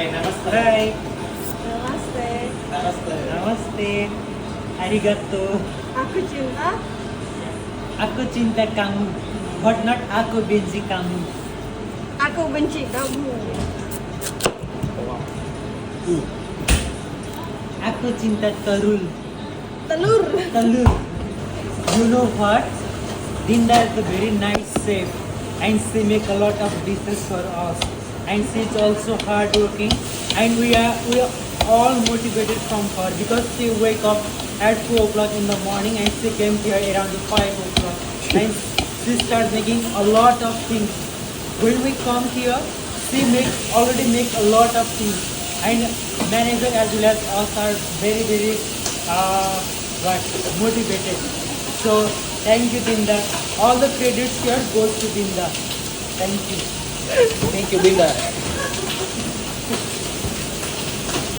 Hai, namaste. Hai. Namaste. Namaste. Namaste. Arigato. Aku cinta. Aku cinta kamu, but not aku benci kamu. Aku benci kamu. Aku cinta telur. Telur. Telur. You know what? Dinda is a very nice chef, and she make a lot of dishes for us. And she is also hardworking, and we are all motivated from her because she wake up at 4 o'clock in the morning and she came here around 5 o'clock, and she start making a lot of things. When we come here, she already make a lot of things, and manager as well as us are very motivated. So thank you, Dinda. All the credits here goes to Dinda. Thank you. Thank you, Binda.